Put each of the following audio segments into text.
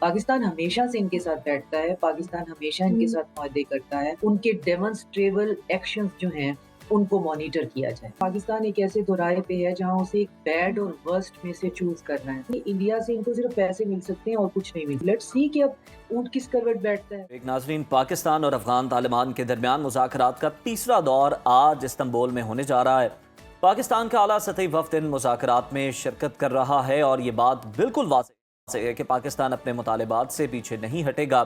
पाकिस्तान हमेशा से इनके साथ बैठता है, पाकिस्तान हमेशा इनके साथ मुआहदे करता है। उनके डेमॉन्स्ट्रेबल एक्शंस जो हैं, उनको मॉनिटर किया जाए। पाकिस्तान एक ऐसे दोराहे पे है जहाँ उसे एक बैड और वर्स्ट में से चूज़ करना है। इंडिया से इनको सिर्फ पैसे मिल सकते हैं और कुछ नहीं मिल। लेट्स सी कि अब ऊँट किस करवट बैठता है। एक नाजरीन, पाकिस्तान और अफगान तालिबान के दरमियान मुज़ाकरात का तीसरा दौर आज इस्तांबुल में होने जा रहा है। पाकिस्तान का आला सतही वफ्द इन मुज़ाकरात में शिरकत कर रहा है और ये बात बिल्कुल वाज़ेह है कि पाकिस्तान अपने मुतालिबात से पीछे नहीं हटेगा।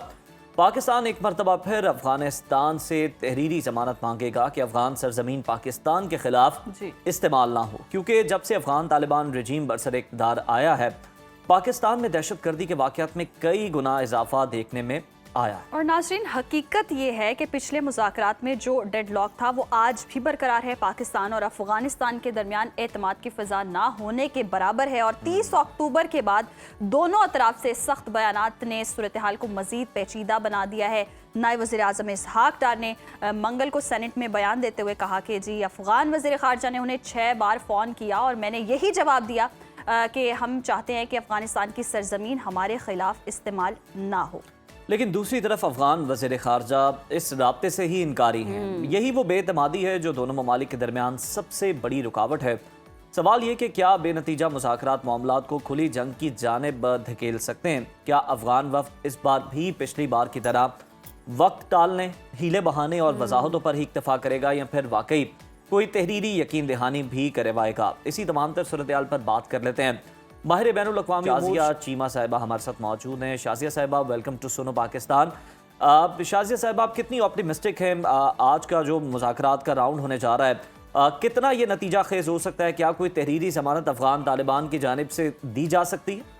पाकिस्तान एक मरतबा फिर अफगानिस्तान से तहरीरी जमानत मांगेगा कि अफगान सरजमीन पाकिस्तान के खिलाफ इस्तेमाल ना हो, क्योंकि जब से अफगान तालिबान रजीम बरसर इक़्तिदार आया है, पाकिस्तान में दहशत गर्दी के वाक़यात में कई गुना इजाफा देखने में आया है। और नाज़रीन, हकीकत ये है कि पिछले मुज़ाकरात में जो डेडलॉक था वो आज भी बरकरार है। पाकिस्तान और अफगानिस्तान के दरमियान एतमाद की फ़िज़ा ना होने के बराबर है और 30 अक्टूबर के बाद दोनों अतराफ से सख्त बयानात ने सूरत हाल को मज़ीद पेचीदा बना दिया है। नायब वज़ीर आज़म इसहाक डार ने मंगल को सेनेट में बयान देते हुए कहा कि जी, अफगान वज़ीर ख़ारजा ने उन्हें 6 बार फ़ोन किया और मैंने यही जवाब दिया कि हम चाहते हैं कि अफगानिस्तान की सरजमीन हमारे खिलाफ इस्तेमाल ना हो। लेकिन दूसरी तरफ अफगान वज़ीर ख़ारजा इस राब्ते से ही इनकारी हैं। यही वो बेतमादी है जो दोनों ममालिक के दरमियान सबसे बड़ी रुकावट है। सवाल ये कि क्या बेनतीजा मुज़ाकरात मामलात को खुली जंग की जानिब धकेल सकते हैं? क्या अफगान वफ़द इस बार भी पिछली बार की तरह वक्त टालने, हीले बहाने और वजाहतों पर ही इक्तफा करेगा, या फिर वाकई कोई तहरीरी यकीन दहानी भी करवाएगा? इसी तमाम तर सूरत हाल पर बात कर लेते हैं। माहिर बैनुल अक़वामी शाज़िया चीमा साहिबा हमारे साथ मौजूद हैं। शाज़िया साहिबा, वेलकम टू सुनो पाकिस्तान। शाज़िया साहिबा, आप कितनी ऑप्टिमिस्टिक हैं? आज का जो मुज़ाकरात का राउंड होने जा रहा है, कितना ये नतीजा खेज हो सकता है? क्या कोई तहरीरी ज़मानत अफगान तालिबान की जानिब से दी जा सकती है?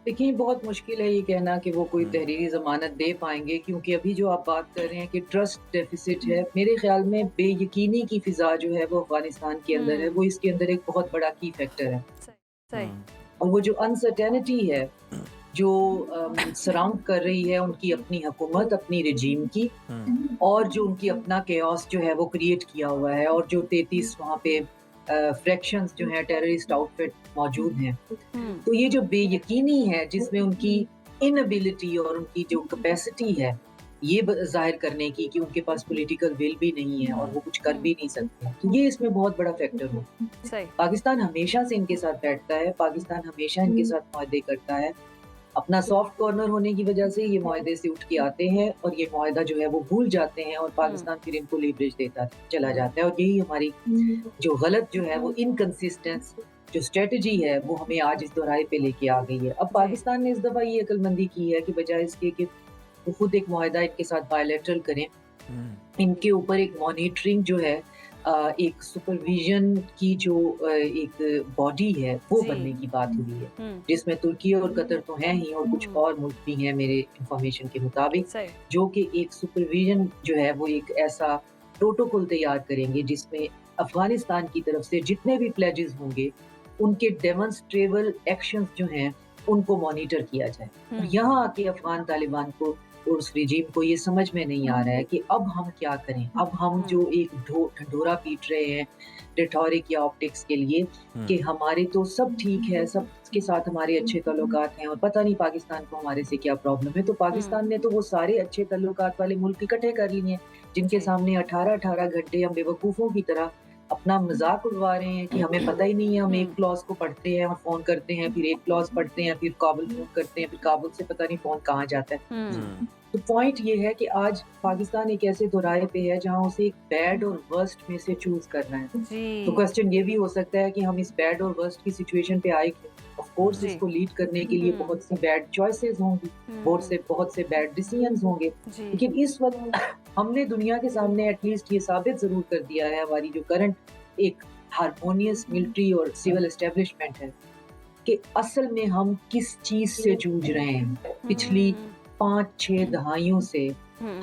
देखिए, बहुत मुश्किल है ये कहना कि वो कोई तहरीरी ज़मानत दे पाएँगे, क्योंकि अभी जो आप बात कर रहे हैं कि ट्रस्ट डेफ़िसिट है, मेरे ख़्याल में बेयकीनी की फ़िज़ा जो है वो अफ़गानिस्तान के अंदर है, वो इसके अंदर एक बहुत बड़ा की फैक्टर है। सही। और वो जो अनसर्टेनिटी है, जो सराउंड कर रही है उनकी अपनी हुकूमत, अपनी रजीम की, और जो उनकी अपना केओस जो है वो क्रिएट किया हुआ है, और जो 33 वहाँ पे फ्रैक्शंस जो हैं, टेररिस्ट आउटफिट मौजूद हैं। तो ये जो बेयकीनी है जिसमें उनकी इनएबिलिटी और उनकी जो कैपेसिटी है ये ज़ाहिर करने की कि उनके पास पॉलिटिकल विल भी नहीं है और वो कुछ कर भी नहीं सकते, तो ये इसमें बहुत बड़ा फैक्टर हो। पाकिस्तान हमेशा से इनके साथ बैठता है, पाकिस्तान हमेशा इनके साथ मुआहदे करता है। अपना सॉफ्ट कॉर्नर होने की वजह से ये मुआहदे से उठ के आते हैं और ये मुआहदा जो है वो भूल जाते हैं और पाकिस्तान फिर इनको लीवरेज देता चला जाता है। और यही हमारी जो गलत जो है वो इनकंसिस्टेंस जो स्ट्रेटजी है वो हमें आज इस दोराहे पे लेके आ गई है। अब पाकिस्तान ने इस दफ़ा ये अक्लमंदी की है कि बजाय इसके कि वो खुद एक मुआहदा इनके साथ बायलैटरल करें, इनके ऊपर एक मॉनिटरिंग जो है, एक सुपरविजन की जो एक बॉडी है वो बनने की बात हुई है, जिसमें तुर्की और कतर तो हैं ही और कुछ और मुल्क भी हैं मेरे इंफॉर्मेशन के मुताबिक, जो कि एक सुपरविजन जो है वो एक ऐसा प्रोटोकॉल तैयार करेंगे जिसमें अफगानिस्तान की तरफ से जितने भी प्लेजेस होंगे उनके डेमॉन्स्ट्रेबल एक्शंस जो हैं उनको मॉनिटर किया जाए। और यहाँ आके अफगान तालिबान को और उस रिजीम को ये समझ में नहीं आ रहा है कि अब हम क्या करें। अब हम जो एक ढंढोरा पीट रहे हैं रेटोरिक या ऑप्टिक्स के लिए कि हमारे तो सब ठीक है, सब के साथ हमारे अच्छे ताल्लुकात हैं और पता नहीं पाकिस्तान को हमारे से क्या प्रॉब्लम है। तो पाकिस्तान ने तो वो सारे अच्छे ताल्लुकात वाले मुल्क इकट्ठे कर लिए हैं जिनके सामने 18-18 घंटे हम बेवकूफ़ों की तरह अपना मजाक उड़वा रहे हैं कि हमें पता ही नहीं है। हम एक क्लॉज को पढ़ते हैं और फोन करते हैं, फिर एक क्लॉज पढ़ते हैं, फिर काबुल फोन करते हैं, फिर काबुल से पता नहीं फोन कहाँ जाता है। तो पॉइंट ये है कि आज पाकिस्तान एक ऐसे दोराहे पे है जहाँ उसे एक बैड और वर्स्ट में से चूज करना है। तो क्वेश्चन ये भी हो सकता है कि हम इस बैड और वर्स्ट की सिचुएशन पे आए क्यों? ऑफ कोर्स इसको लीड करने के लिए बहुत सी बैड चॉइसेस होंगी, बहुत से बैड डिसीजंस होंगे, लेकिन इस वक्त हमने दुनिया के सामने एटलीस्ट ये साबित जरूर कर दिया है, हमारी जो करंट एक हार्मोनियस मिलिट्री और सिविल एस्टेब्लिशमेंट है, कि असल में हम किस चीज से जूझ रहे हैं। पिछली 5-6 दहाइयों से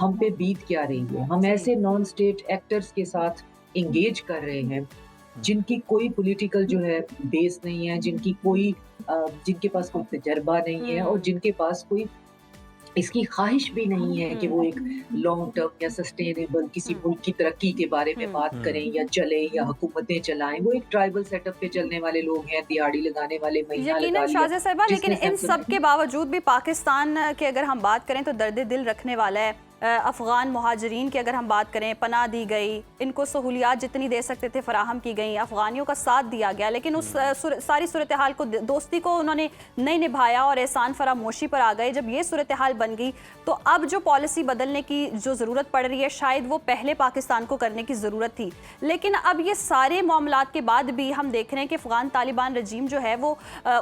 हम पे बीत क्या रही है। हम ऐसे नॉन स्टेट एक्टर्स के साथ इंगेज कर रहे हैं जिनकी कोई पॉलिटिकल जो है बेस नहीं है, जिनके पास कोई तजर्बा नहीं है और जिनके पास कोई इसकी ख्वाहिश भी नहीं है कि वो एक लॉन्ग टर्म या सस्टेनेबल किसी मुल्क की तरक्की के बारे में बात करें या चले या हुकूमतें चलाएं। वो एक ट्राइबल सेटअप पे चलने वाले लोग हैं, दिहाड़ी लगाने वाले, महीना लगा यकीनन लिया शाज़िया साहिबा, लेकिन जिसमें इन सब के बावजूद भी पाकिस्तान की अगर हम बात करें तो दर्द दिल रखने वाला है। अफ़गान मुहाजिरीन की अगर हम बात करें, पनाह दी गई, इनको सहूलियात जितनी दे सकते थे फराहम की गई, अफ़गानियों का साथ दिया गया, लेकिन उस सारी सूरत हाल को, दोस्ती को उन्होंने नहीं निभाया और एहसान फरामोशी पर आ गए। जब ये सूरत हाल बन गई तो अब जो पॉलिसी बदलने की जो ज़रूरत पड़ रही है, शायद वो पहले पाकिस्तान को करने की ज़रूरत थी। लेकिन अब ये सारे मामलात के बाद भी हम देख रहे हैं कि अफ़गान तालिबान रजीम जो है वो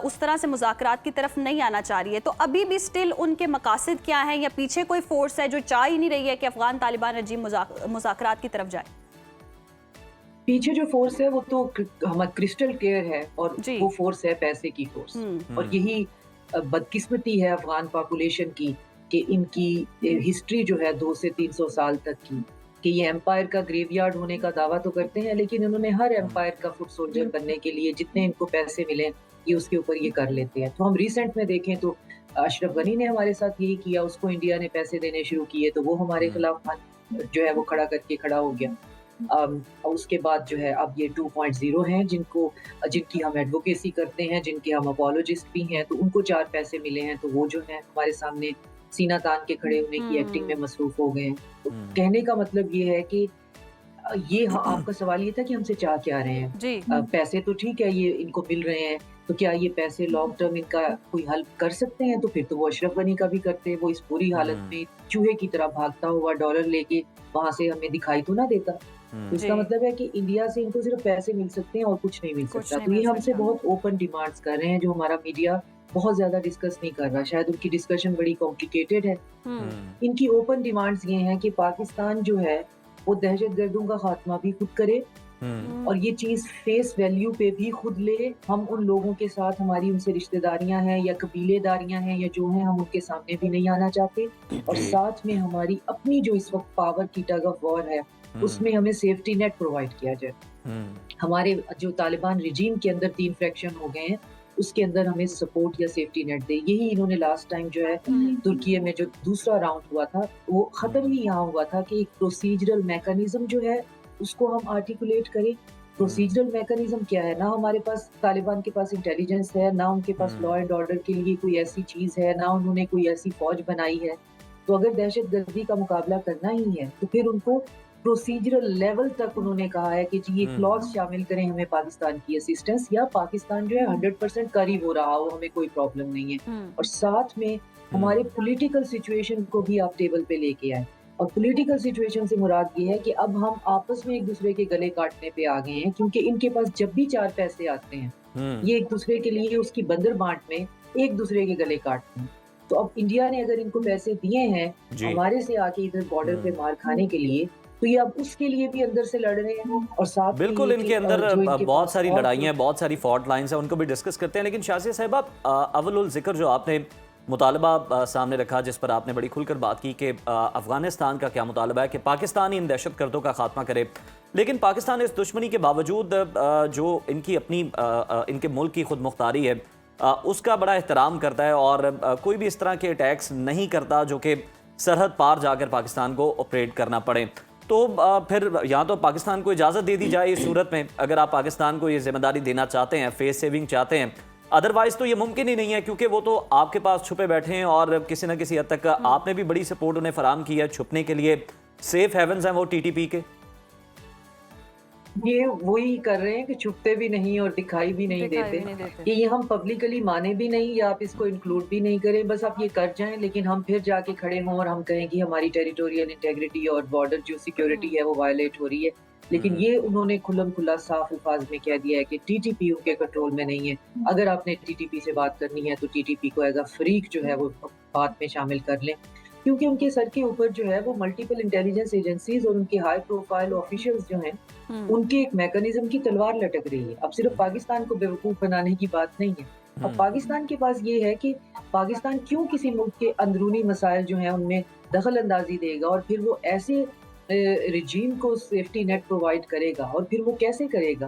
उस तरह से मुज़ाकरात की तरफ नहीं आना चाह रही है। तो अभी भी स्टिल उनके मकासद क्या हैं, या पीछे कोई फोर्स है जो चाह ही नहीं रही है कि अफ़गान तालिबान रजीम मुज़ाकरात की तरफ जाए? पीछे जो फोर्स है वो तो हमारा क्रिस्टल क्लियर है, और जी। वो फोर्स है पैसे की फोर्स। और यही बदकिस्मती है अफगान पॉपुलेशन की कि इनकी हिस्ट्री जो है 200 से 300 साल तक की, कि ये एम्पायर का ग्रेवयार्ड होने का दावा तो करते हैं, लेकिन इन्होंने हर एम्पायर का फुट सोल्जर बनने के लिए जितने इनको पैसे मिले ये उसके ऊपर ये कर लेते हैं। तो हम रिसेंट में देखें तो अशरफ गनी ने हमारे साथ यही किया, उसको इंडिया ने पैसे देने शुरू किए तो वो हमारे खिलाफ जो है वो खड़ा हो गया। और उसके बाद जो है अब ये 2.0 हैं जिनकी हम एडवोकेसी करते हैं, जिनके हम अपोलोजिस्ट भी हैं, तो उनको 4 पैसे मिले हैं तो वो जो है हमारे सामने सीना तान के खड़े होने की एक्टिंग में मसरूफ हो गए हैं। तो कहने का मतलब ये है कि आपका सवाल ये था कि हमसे चाह क्या रहे हैं। जी। पैसे तो ठीक है ये इनको मिल रहे हैं, तो क्या ये पैसे लॉन्ग टर्म इनका कोई हल कर सकते हैं? तो फिर तो वो अशरफ गनी का भी करते। वो इस पूरी हालत में चूहे की तरह भागता हुआ डॉलर लेके वहां से हमें दिखाई तो ना देता। तो इसका मतलब है कि इंडिया से इनको सिर्फ पैसे मिल सकते हैं और कुछ नहीं मिल सकता। तो ये हमसे बहुत ओपन डिमांड्स कर रहे हैं जो हमारा मीडिया बहुत ज्यादा डिस्कस नहीं कर रहा। शायद उनकी डिस्कशन बड़ी कॉम्प्लिकेटेड है। इनकी ओपन डिमांड्स ये हैं कि पाकिस्तान जो है वो दहशतगर्दों का खात्मा भी खुद करे और ये चीज फेस वैल्यू पे भी खुद ले। हम उन लोगों के साथ हमारी उनसे रिश्तेदारियां हैं या कबीलेदारियां हैं या जो हैं, हम उनके सामने भी नहीं आना चाहते। और साथ में हमारी अपनी जो इस वक्त पावर की टग ऑफ वॉर है उसमें हमें सेफ्टी नेट प्रोवाइड किया जाए। हमारे जो तालिबान रिजीम के अंदर 3 फ्रैक्शन हो गए हैं उसके अंदर हमें सपोर्ट या सेफ्टी नेट दे। यही इन्होंने लास्ट टाइम जो है तुर्की में जो दूसरा राउंड हुआ था वो खत्म ही यहाँ हुआ था कि एक प्रोसीजरल मैकेनिज्म जो है उसको हम आर्टिकुलेट करें। प्रोसीजरल मैकेनिज्म क्या है? ना हमारे पास तालिबान के पास इंटेलिजेंस है, ना उनके पास लॉ एंड ऑर्डर के लिए कोई ऐसी चीज है, ना उन्होंने कोई ऐसी फौज बनाई है। तो अगर दहशतगर्दी का मुकाबला करना ही है तो फिर उनको प्रोसीजरल लेवल तक उन्होंने कहा है कि जी ये क्लॉज शामिल करें हमें पाकिस्तान की असिस्टेंस, या पाकिस्तान जो है 100% करीब हो रहा हो, हमें कोई प्रॉब्लम नहीं है। और साथ में हमारे पॉलिटिकल सिचुएशन को भी आप टेबल पे लेके आए। और पॉलिटिकल सिचुएशन से मुराद ये है कि अब हम आपस में एक दूसरे के गले काटने पे आ गए हैं, क्योंकि इनके पास जब भी 4 पैसे आते हैं ये एक दूसरे के लिए उसकी बंदर बांट में एक दूसरे के गले काटते हैं। तो अब इंडिया ने अगर इनको पैसे दिए हैं हमारे से आके इधर बॉर्डर पे मार खाने के लिए, तो ये अब उसके लिए भी अंदर से लड़ रहे हैं। और साथ बिल्कुल इनके अंदर बहुत सारी लड़ाइयाँ, बहुत सारी फॉल्ट लाइन्स हैं, उनको भी डिस्कस करते हैं। लेकिन शाज़िया साहिबा, अव्वलुल ज़िक्र जो आपने मुतालबा सामने रखा, जिस पर आपने बड़ी खुलकर बात की कि अफ़गानिस्तान का क्या मुतालबा है कि पाकिस्तान इन दहशतगर्दों का खात्मा करे, लेकिन पाकिस्तान इस दुश्मनी के बावजूद जो इनकी अपनी इनके मुल्क की खुद मुख्तारी है उसका बड़ा एहतराम करता है और कोई भी इस तरह के अटैक्स नहीं करता जो कि सरहद पार जाकर पाकिस्तान को ऑपरेट करना पड़े। तो फिर या तो पाकिस्तान को इजाज़त दे दी जाए इस सूरत में, अगर आप पाकिस्तान को ये जिम्मेदारी देना चाहते हैं, फेस सेविंग चाहते हैं। अदरवाइज तो ये मुमकिन ही नहीं है, क्योंकि वो तो आपके पास छुपे बैठे हैं और किसी न किसी हद तक आपने भी बड़ी सपोर्ट उन्हें फराम की है छुपने के लिए। सेफ हेवन्स हैं वो टीटीपी के। ये वही कर रहे हैं कि छुपते भी नहीं और दिखाई भी नहीं देते। ये हम पब्लिकली माने भी नहीं या आप इसको इंक्लूड भी नहीं करें, बस आप ये कर जाएं, लेकिन हम फिर जाके खड़े हों और हम कहें कि हमारी टेरिटोरियल इंटेग्रिटी और बॉर्डर जो सिक्योरिटी है वो वायलेट हो रही है। लेकिन ये उन्होंने खुल्लम खुल्ला साफ अल्फाज में कह दिया है कि टीटीपी उनके कंट्रोल में नहीं है। अगर आपने टीटीपी से बात करनी है तो टीटीपी को एज अ फ्रीक जो है वो बात में शामिल कर लें, क्योंकि उनके सर के ऊपर जो है वो मल्टीपल इंटेलिजेंस एजेंसीज और उनके हाई प्रोफाइल ऑफिशियल्स जो हैं उनके एक मैकेनिज्म की तलवार लटक रही है। अब सिर्फ पाकिस्तान को बेवकूफ बनाने की बात नहीं है। अब पाकिस्तान के पास ये है कि पाकिस्तान क्यों किसी मुल्क के अंदरूनी मसाइल जो हैं उनमें दखल अंदाजी देगा और फिर वो ऐसे रिजीम को सेफ्टी नेट प्रोवाइड करेगा, और फिर वो कैसे करेगा?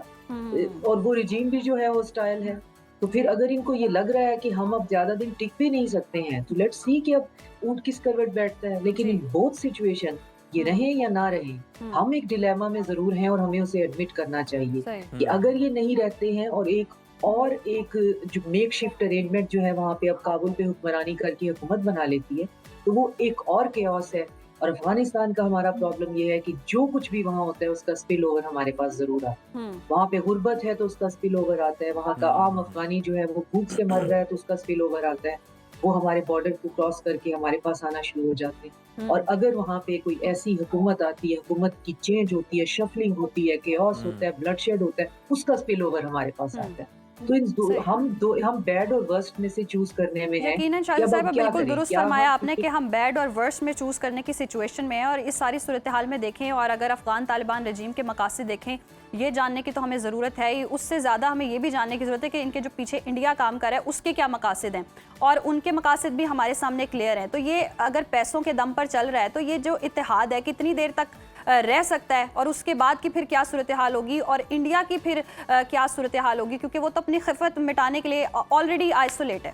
और वो रिजीम भी जो है हॉस्टाइल है। तो फिर अगर इनको ये लग रहा है कि हम अब ज्यादा दिन टिक भी नहीं सकते हैं, तो लेट्स सी कि अब ऊंट किस करवट बैठता है। लेकिन इन बोथ सिचुएशन, ये रहे या ना रहे, हम एक डिलेमा में जरूर हैं और हमें उसे एडमिट करना चाहिए कि अगर ये नहीं रहते हैं और एक जो मेक शिफ्ट अरेंजमेंट जो है वहाँ पे अब काबुल पे हुक्मरानी करके हुकूमत बना लेती है, तो वो एक और केओस है। और अफगानिस्तान का हमारा प्रॉब्लम ये है कि जो कुछ भी वहाँ होता है उसका स्पिल ओवर हमारे पास जरूर आता है। वहाँ पे गुर्बत है तो उसका स्पिल ओवर आता है, वहाँ का आम अफगानी जो है वो भूख से मर रहा है तो उसका स्पिल ओवर आता है, वो हमारे बॉर्डर को क्रॉस करके हमारे पास आना शुरू हो जाते हैं। और अगर वहाँ पे कोई ऐसी हुकूमत आती है, हुकूमत की चेंज होती है, शफलिंग होती है, केओस होता है, ब्लडशेड होता है, उसका स्पिल ओवर हमारे पास आता है। तो हम बैड और वर्स्ट में से चूज करने में हैं। यकीनन शादी साहब बिल्कुल दुरुस्त फरमाया आपने कि हम बैड और वर्स्ट में चूज करने की सिचुएशन में हैं। और इस सारी सूरत हाल में देखें और अगर अफगान तालिबान रजीम के मकासद देखें, ये जानने की तो हमें ज़रूरत है ही, उससे ज़्यादा हमें ये भी जानने की ज़रूरत है कि इनके जो पीछे इंडिया काम कर रहा है उसके क्या मकासद हैं, और उनके मकासद भी हमारे सामने क्लियर हैं। तो ये अगर पैसों के दम पर चल रहा है तो ये जो इत्तेहाद है कितनी देर तक रह सकता है, और उसके बाद की फिर क्या सूरत हाल होगी, और इंडिया की फिर क्या सूरत हाल होगी, क्योंकि वो तो अपनी खिफत मिटाने के लिए ऑलरेडी आइसोलेट है।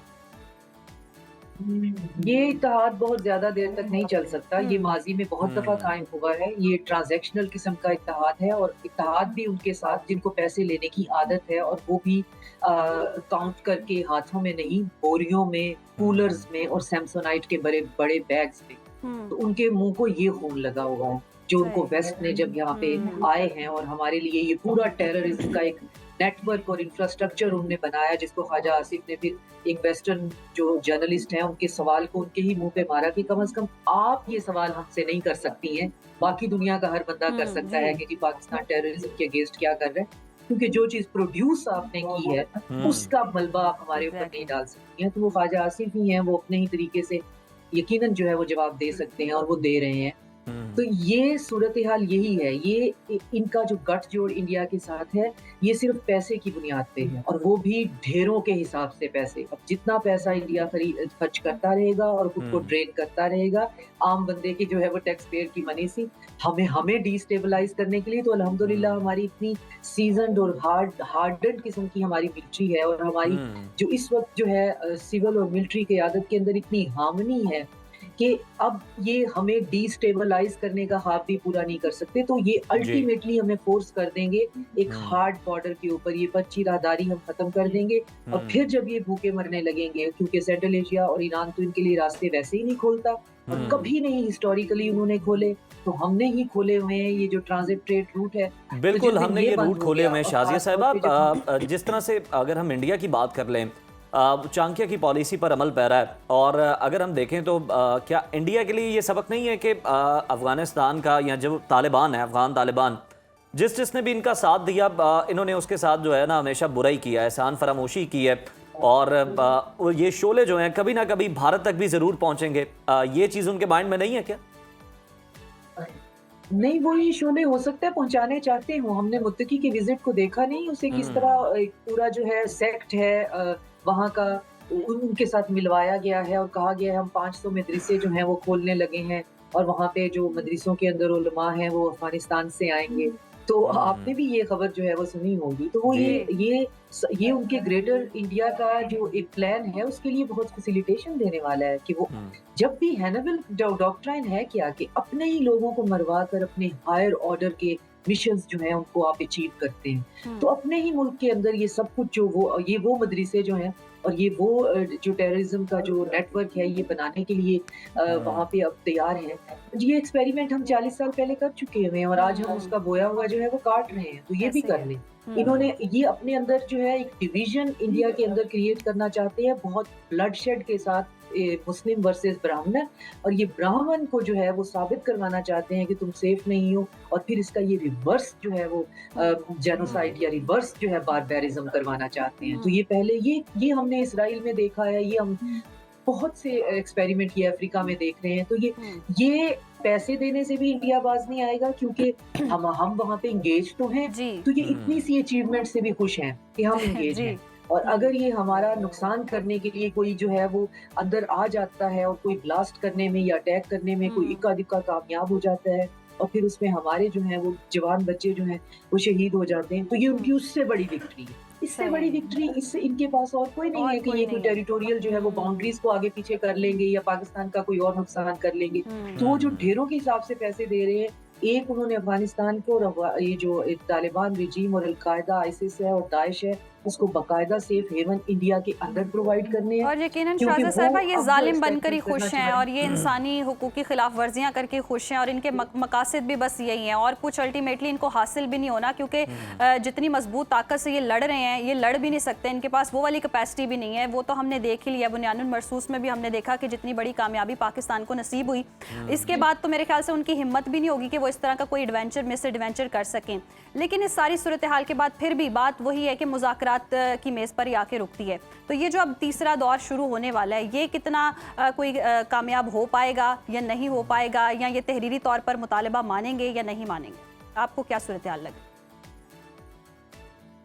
ये इत्तेहाद बहुत ज्यादा देर तक नहीं चल सकता। ये माजी में बहुत दफा कायम हुआ है। ये ट्रांजैक्शनल किस्म का इत्तेहाद है, और इत्तेहाद भी उनके साथ जिनको पैसे लेने की आदत है, और वो भी काउंट करके हाथों में नहीं, बोरियों में, कूलर्स में और सैमसोनाइट के बड़े बड़े बैग्स में। तो उनके मुंह को ये खून लगा हुआ है जो उनको वेस्ट ने जब यहाँ पे आए हैं और हमारे लिए ये पूरा टेररिज्म का एक नेटवर्क और इंफ्रास्ट्रक्चर उन्होंने बनाया, जिसको ख्वाजा आसिफ ने फिर एक वेस्टर्न जो जर्नलिस्ट हैं उनके सवाल को उनके ही मुंह पे मारा कि कम से कम आप ये सवाल हमसे नहीं कर सकती हैं, बाकी दुनिया का हर बंदा कर सकता है कि पाकिस्तान टेररिज्म के अगेंस्ट क्या कर रहा है, क्योंकि जो चीज प्रोड्यूस आपने की है उसका मलबा आप हमारे ऊपर नहीं डाल सकती हैं। तो वो ख्वाजा आसिफ ही हैं, वो अपने ही तरीके से यकीनन जो है वो जवाब दे सकते हैं और वो दे रहे हैं। तो ये सूरत हाल यही है। ये इनका जो गठजोड़ इंडिया के साथ है, ये सिर्फ पैसे की बुनियाद पे है, और वो भी ढेरों के हिसाब से पैसे। अब जितना पैसा इंडिया खर्च करता रहेगा और खुद को ड्रेन करता रहेगा आम बंदे की जो है वो टैक्स पेयर की मनी से, हमें डिस्टेबलाइज करने के लिए तो अल्हम्दुलिल्लाह हमारी इतनी सीजन्ड और हार्डन्ड किस्म की हमारी मिलिट्री है, और हमारी जो इस वक्त जो है सिविल और मिलिट्री क़यादत के अंदर इतनी हार्मनी है कि अब ये हमें डिस्टेबलाइज करने का ख्वाब भी पूरा नहीं कर सकते। तो ये अल्टीमेटली हमें फोर्स कर देंगे एक हार्ड बॉर्डर के ऊपर, ये पच्ची राहदारी हम खत्म कर देंगे। और फिर जब ये भूखे मरने लगेंगे, क्योंकि सेंट्रल एशिया और ईरान तो इनके लिए रास्ते वैसे ही नहीं खोलता, और कभी नहीं हिस्टोरिकली उन्होंने खोले, तो हमने ही खोले हुए हैं ये जो ट्रांजिट ट्रेड रूट है। बिल्कुल, हमने ये रूट खोले हुए हैं। शाजिया साहिबा, जिस तरह से अगर हम इंडिया की बात कर लें, चाणक्य की पॉलिसी पर अमल पैरा है, और अगर हम देखें तो क्या इंडिया के लिए ये सबक नहीं है कि अफगानिस्तान का या जो तालिबान है, अफगान तालिबान, जिसने भी इनका साथ दिया इन्होंने उसके साथ जो है ना हमेशा बुराई किया है, एहसान फरामोशी की है, और ये शोले जो हैं कभी ना कभी भारत तक भी ज़रूर पहुँचेंगे। ये चीज़ उनके माइंड में नहीं है क्या? नहीं, वो ये शोले हो सकता है पहुंचाने चाहते हो। हमने मुत्तकी के विजिट को देखा नहीं, उसे किस तरह एक पूरा जो है सेक्ट है वहाँ का उनके साथ मिलवाया गया है और कहा गया है हम 500 मदरसे जो हैं वो खोलने लगे हैं, और वहाँ पे जो मदरसों के अंदर उलमा हैं वो अफगानिस्तान से आएंगे। तो आपने भी ये खबर जो है वो सुनी होगी। तो वो ये उनके ग्रेटर इंडिया का जो एक प्लान है उसके लिए बहुत फैसिलिटेशन देने वाला है कि वो जब भी हैनेबल डॉक्ट्राइन है क्या कि अपने ही लोगों को मरवा कर अपने हायर ऑर्डर के मिशंस जो हैं उनको आप अचीव करते हैं। तो अपने ही मुल्क के अंदर ये सब कुछ जो वो मदरसे जो हैं और ये वो जो टेररिज्म का जो नेटवर्क है ये बनाने के लिए वहाँ पे अब तैयार हैं। ये एक्सपेरिमेंट हम 40 साल पहले कर चुके हैं और आज हम उसका बोया हुआ जो है वो काट रहे हैं। तो ये भी कर लें। इन्होंने ये अपने अंदर जो है एक डिवीजन इंडिया के अंदर क्रिएट करना चाहते हैं बहुत ब्लडशेड के साथ, मुस्लिम वर्सेस ब्राह्मण, और ये ब्राह्मण को जो है वो साबित करवाना चाहते हैं कि तुम सेफ नहीं हो, और फिर इसका ये रिवर्स जो है वो जेनोसाइड या रिवर्स जो है बारबेरिज्म करवाना चाहते हैं। तो ये पहले ये हमने इसराइल में देखा है, ये हम बहुत से एक्सपेरिमेंट ये अफ्रीका में देख रहे हैं। तो ये पैसे देने से भी इंडिया बाज नहीं आएगा क्योंकि हम वहाँ पे इंगेज तो हैं, तो ये इतनी सी अचीवमेंट से भी खुश हैं कि हम इंगेज हैं। और अगर ये हमारा नुकसान करने के लिए कोई जो है वो अंदर आ जाता है और कोई ब्लास्ट करने में या अटैक करने में कोई इक्का दुक्का कामयाब हो जाता है और फिर उसमें हमारे जो है वो जवान बच्चे जो हैं वो शहीद हो जाते हैं, तो ये उनकी उससे बड़ी विक्ट्री है। इससे सही। बड़ी विक्ट्री इससे इनके पास और कोई नहीं और है कि कोई ये कोई नहीं है। टेरिटोरियल जो है वो बाउंड्रीज को आगे पीछे कर लेंगे या पाकिस्तान का कोई और नुकसान कर लेंगे। तो वो जो ढेरों के हिसाब से पैसे दे रहे हैं, एक उन्होंने अफगानिस्तान को और ये जो तालिबान रिजीम और अलकायदा, आईसिस है और दाइश है, उसको बाकायदा सेफ हेवन इंडिया के अंदर प्रोवाइड करने हैं। और यकीनन क्योंकि शाहज़ा वो साहिबा ये अब जालिम बनकर ही एक्सपेक्ट करना खुश हैं चाह और ये इंसानी हुकूक की खिलाफ वर्जियाँ करके खुश हैं और इनके मकासद भी बस यही हैं और कुछ अल्टीमेटली इनको हासिल भी नहीं होना क्योंकि जितनी मजबूत ताकत से ये लड़ रहे हैं ये लड़ भी नहीं सकते, इनके पास वो वाली कैपेसिटी भी नहीं है। वो तो हमने देख ही लिया, बुनियानुल मरसूस में भी हमने देखा कि जितनी बड़ी कामयाबी पाकिस्तान को नसीब हुई, इसके बाद तो मेरे ख्याल से उनकी हिम्मत भी नहीं होगी कि वो इस तरह का कोई एडवेंचर मिस एडवेंचर कर सकें। लेकिन इस सारी सूरत हाल के बाद फिर भी बात वही है कि मुज़ाकरात की मेज़ पर ही आके रुकती है। तो ये जो अब तीसरा दौर शुरू होने वाला है ये कितना कोई कामयाब हो पाएगा या नहीं हो पाएगा, या ये तहरीरी तौर पर मुतालबा मानेंगे या नहीं मानेंगे, आपको क्या सूरत हाल लगे?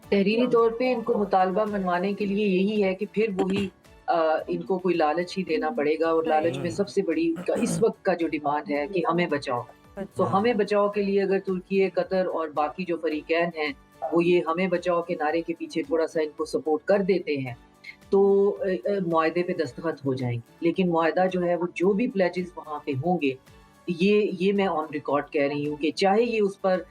तहरीरी तौर पे इनको मुतालबा मनवाने के लिए यही है कि फिर वही इनको कोई लालच ही देना पड़ेगा और लालच में सबसे बड़ी इस वक्त का जो डिमांड है कि हमें बचाओ। तो हमें बचाओ के लिए अगर तुर्की, कतर और बाकी जो फरीकैन हैं वो ये हमें बचाओ के नारे के पीछे थोड़ा सा इनको सपोर्ट कर देते हैं तो मुआहदे पे दस्तखत हो जाएंगे। लेकिन मुआहदा जो है वो जो भी प्लेजेस वहाँ पे होंगे, ये मैं ऑन रिकॉर्ड कह रही हूँ कि चाहे ये उस पर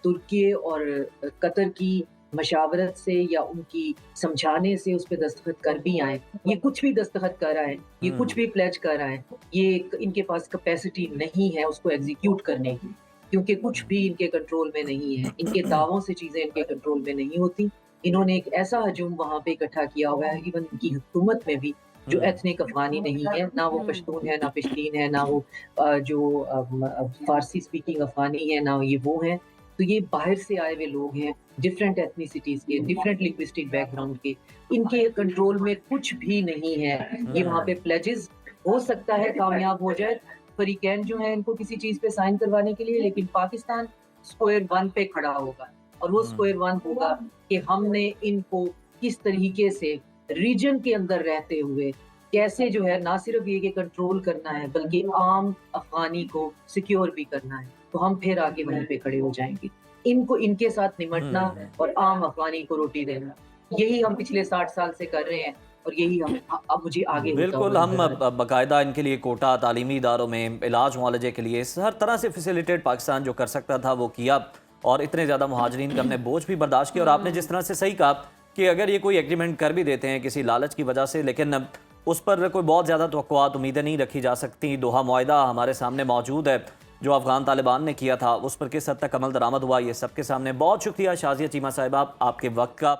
तुर्की और कतर की मशावरत से या उनकी समझाने से उस पे दस्तखत कर भी आए, ये कुछ भी दस्तखत कर आए, ये कुछ भी प्लेज कर आए, ये इनके पास कैपेसिटी नहीं है उसको एग्जीक्यूट करने की, क्योंकि कुछ भी इनके कंट्रोल में नहीं है। इनके दावों से चीजें इनके कंट्रोल में नहीं होती। इन्होंने एक ऐसा हजूम वहाँ पे इकट्ठा किया हुआ है, इवन इनकी हुकूमत में भी जो एथनिक अफगानी नहीं है, ना वो पश्तून है, ना पश्तीन है, ना वो फारसी स्पीकिंग अफगानी है, ना ये वो हैं। तो ये बाहर से आए हुए लोग हैं, डिफरेंट एथनिसिटीज के, डिफरेंट लिंग्विस्टिक बैकग्राउंड के, इनके कंट्रोल में कुछ भी नहीं है। ये वहाँ पे प्लेजेस हो सकता है कामयाब हो जाए फरीकैन जो है इनको किसी चीज पे साइन करवाने के लिए, लेकिन पाकिस्तान स्क्वायर वन पे खड़ा होगा और वो स्क्वायर वन होगा कि हमने इनको किस तरीके से रीजन के अंदर रहते हुए कैसे जो है ना सिर्फ ये कि कंट्रोल करना है बल्कि आम अफगानी को सिक्योर भी करना है। तो हम फिर आगे वहीं पे खड़े हो जाएंगे। इनको इनके साथ निमटना और आम अफगानी को रोटी देना, यही हम पिछले 60 साल से कर रहे हैं और यही हम अब मुझे आगे होता बिल्कुल, हुआ हम नजर आ रहा है। बाकायदा इनके लिए कोटा, तालीमी इदारों में इलाज मुआलजे के लिए हर तरह से फैसिलिटेट पाकिस्तान जो कर सकता था वो किया और इतने ज़्यादा मुहाजिरीन का हमने बोझ भी बर्दाश्त किया। और आपने जिस तरह से सही कहा कि अगर ये कोई एग्रीमेंट कर भी देते हैं किसी लालच की वजह से, लेकिन उस पर कोई बहुत ज़्यादा तवक्कुआत उम्मीदें नहीं रखी जा सकती। दोहा मुआहदा हमारे सामने मौजूद है जो अफगान तालिबान ने किया था, उस पर किस हद तक अमल दरामद हुआ ये सबके सामने। बहुत शुक्रिया शाज़िया चीमा साहिबा आपके वक्त का।